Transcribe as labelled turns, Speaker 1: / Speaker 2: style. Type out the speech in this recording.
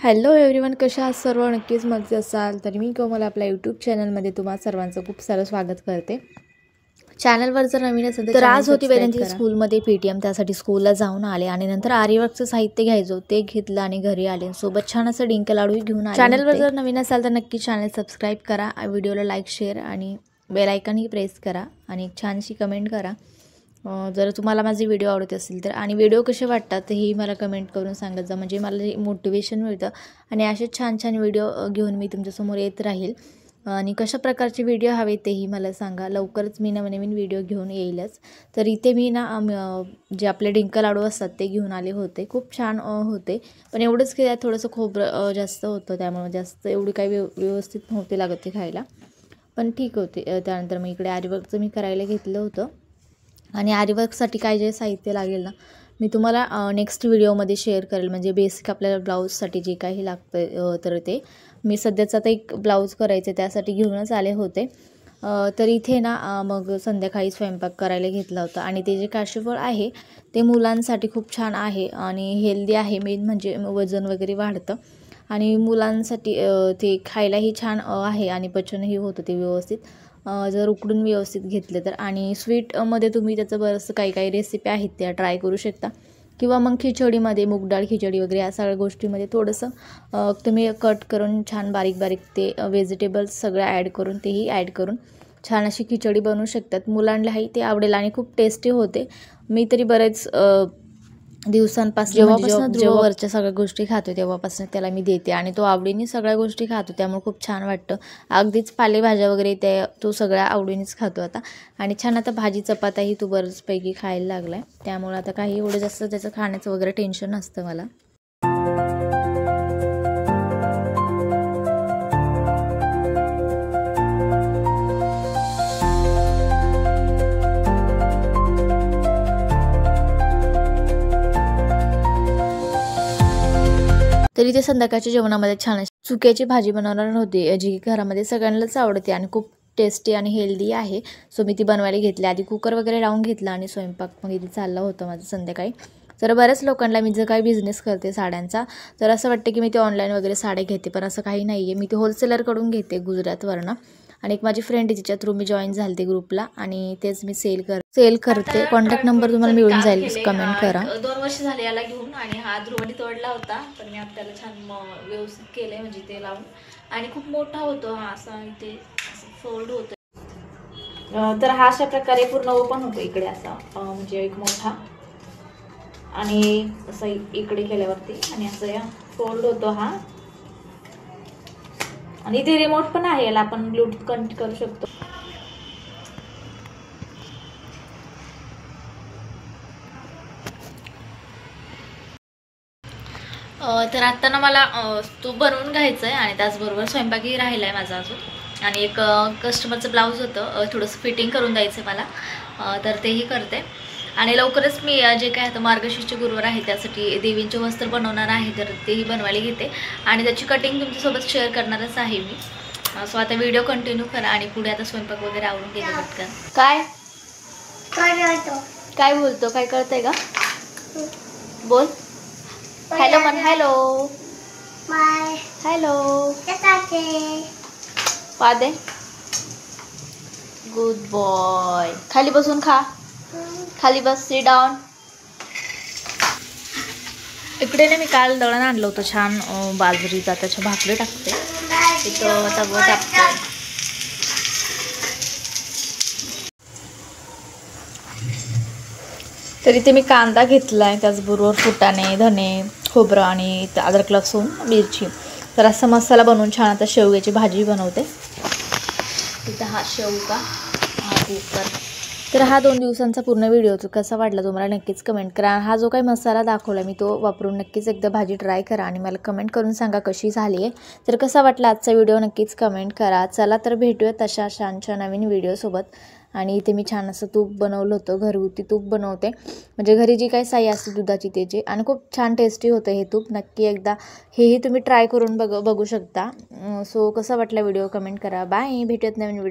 Speaker 1: Hello everyone, कशा आहात सर्व? नक्कीच मजेत असाल तर मी कोमल आपल्या यूट्यूब चॅनलमध्ये तुम्हा सर्वांचं खूप सारं स्वागत करते. चॅनलवर जर नवीन असेल तर आज होती वेदांती स्कूलमध्ये पीटीएम, त्यासाठी स्कूलला जाऊन आले आणि नंतर आरीवर्कचं साहित्य घ्यायचं ते घेतलं आणि घरी आले. सोबत छान असं डिंक लाडूही घेऊन आले. चॅनलवर जर नवीन असाल तर नक्की चॅनल सबस्क्राईब करा, व्हिडिओला लाईक शेअर आणि बेल आयकॉनही प्रेस करा आणि एक छानशी कमेंट करा जर तुम्हाला माझे व्हिडिओ आवडत असेल तर. आणि व्हिडिओ कसे वाटतात हे मला कमेंट करून सांगत जा, म्हणजे मला मोटिवेशन मिळतं आणि असे छान छान व्हिडिओ घेऊन मी तुमच्यासमोर येत राहील. आणि कशा प्रकारचे व्हिडिओ हवे तेही मला सांगा. लवकरच मी नवनवीन व्हिडिओ घेऊन येईलच. तर इथे मी जे आपले डिंक लाडू असतात ते घेऊन आले होते. खूप छान होते, पण एवढंच की थोडंसं खोबरं जास्त होतं, त्यामुळे जास्त एवढी काही व्यवस्थित नव्हते लागत ते खायला, पण ठीक होते. त्यानंतर मग इकडे आरीवर्कचं मी करायला घेतलं होतं. आणि आरीवर्कसाठी काय जे साहित्य लागेल ना, मी तुम्हाला नेक्स्ट व्हिडिओमध्ये शेअर करेल. म्हणजे बेसिक आपल्याला ब्लाऊजसाठी जे काही लागतं तर ते मी सध्याचं आता एक ब्लाऊज करायचे त्यासाठी घेऊनच आले होते. तर इथे ना मग संध्याकाळी स्वयंपाक करायला घेतला होता. आणि ते जे काशीफळ आहे ते मुलांसाठी खूप छान आहे आणि हेल्दी आहे. मेन म्हणजे वजन वगैरे वाढतं आणि मुलांसाठी ते खायलाही छान आहे आणि पचनही होतं ते व्यवस्थित जर उकडून व्यवस्थित घेतले तर. आणि स्वीटमध्ये तुम्ही त्याचं बरंचसं काही रेसिपी आहेत त्या ट्राय करू शकता, किंवा मग खिचडीमध्ये मूगडाळ खिचडी वगैरे या सगळ्या गोष्टीमध्ये थोडंसं तुम्ही कट करून छान बारीक बारीक ते व्हेजिटेबल्स सगळं ॲड करून तेही ॲड करून छान अशी खिचडी बनवू शकतात. मुलांनाही ते आवडेल आणि खूप टेस्टी होते. मी तरी बरेच दिवसांपासून जेव्हा वरच्या सगळ्या गोष्टी खातो तेव्हापासून त्याला मी देते आणि तो आवडीने सगळ्या गोष्टी खातो, त्यामुळे खूप छान वाटतं. अगदीच पालेभाज्या वगैरे तो सगळ्या आवडीनेच खातो आता. आणि छान आता भाजी चपात्याही तो बरंचपैकी खायला लागला आहे, त्यामुळे आता काही एवढं जास्त त्याचं खाण्याचं वगैरे टेन्शन नसतं मला. तरी ते संध्याकाळच्या जेवणामध्ये छान चुक्याची भाजी बनवणार होती, जी घरामध्ये सगळ्यांनाच आवडते आणि खूप टेस्टी आणि हेल्दी आहे. सो मी ती बनवायला घेतली. आधी कुकर वगैरे लावून घेतला आणि स्वयंपाक मग इथे चालला होता माझं संध्याकाळी. तर बऱ्याच लोकांना मी जर काही बिझनेस करते साड्यांचा, तर असं वाटतं की मी ते ऑनलाईन वगैरे साड्या घेते, पण असं काही नाही आहे. मी ते होलसेलरकडून घेते गुजरातवरनं. आणि एक माझी फ्रेंड आहे तिच्या थ्रू मी जॉईन झाले ते ग्रुपला आणि तेच मी सेल करते. कॉन्टॅक्ट नंबर तुम्हाला मिळून जाईल, कमेंट करा.
Speaker 2: 2 वर्ष झाले याला घेऊन आणि हा ध्रुवणी तोडला होता, पण मी आपल्याला छान व्यवस्थित केलंय म्हणजे ते लावून. आणि खूप मोठा होतो हा, असा इथे फोल्ड होतो. तर हा अशा प्रकारे पूर्ण ओपन होतो इकडे असा, म्हणजे एक मोठा, आणि असं इकडे केल्यावरती आणि असं या फोल्ड होतो हा. आणि इथे रिमोट पण आहे, याला आपण ब्लूटूथ कनेक्ट करू शकतो. तर आता ना मला तूप बनवून घ्यायचं आहे आणि त्याचबरोबर स्वयंपाकही राहिला आहे माझा अजून. आणि एक कस्टमरचं ब्लाऊज होतं, थोडंसं फिटिंग करून द्यायचं मला, तर तेही करते. आणि लवकरच मी जे काय आता मार्गशीर्ष गुरुवार आहे त्यासाठी देवींचे वस्त्र बनवणार आहे, तर तेही बनवायला घेते आणि त्याची कटिंग तुमच्यासोबत शेअर करणारच आहे मी. सो आता व्हिडिओ कंटिन्यू करा आणि पुढे आता स्वयंपाक वगैरे आवरून घेते पटकन. काय बोलतो, काय कळतंय का? बोल हॅलो मन. हॅलो हॅलो पादे. Good boy. खाली बसून खा, खाली बस, सिट डाऊन. इकडे ना मी काल दळण आणलं होतं छान बाजरीचा, त्याच्या भाकरी टाकते तिथं तवं टाकते. तर इथे मी कांदा घेतला आहे, त्याचबरोबर फुटाणे, धणे, खोबरं आणि अद्रक लसूण मिरची. तर असा मसाला बनवून छान आता शेवग्याची भाजी बनवते. इथं हा शेवगा, हा कुकर. तर हा 2 दिवसांचा पूर्ण व्हिडिओ कसा वाटला तुम्हाला नक्कीच कमेंट करा. हा जो काही मसाला दाखवला मी तो वापरून नक्कीच एकदा भाजी ट्राय करा आणि मला कमेंट करून सांगा कशी झाली आहे. तर कसा वाटला आजचा व्हिडिओ नक्कीच कमेंट करा. चला तर भेटूया तशा छानशा नवीन व्हिडिओसोबत. आणि इथे मी छान असं तूप बनवलं होतं, घरगुती तूप बनवते, म्हणजे घरी जी काही साई असते दुधाची त्याची, आणि खूप छान टेस्टी होतं हे तूप. नक्की एकदा हेही तुम्ही ट्राय करून बघू शकता. सो कसा वाटला व्हिडिओ कमेंट करा. बाय, भेटूयात नवीन व्हिडिओ.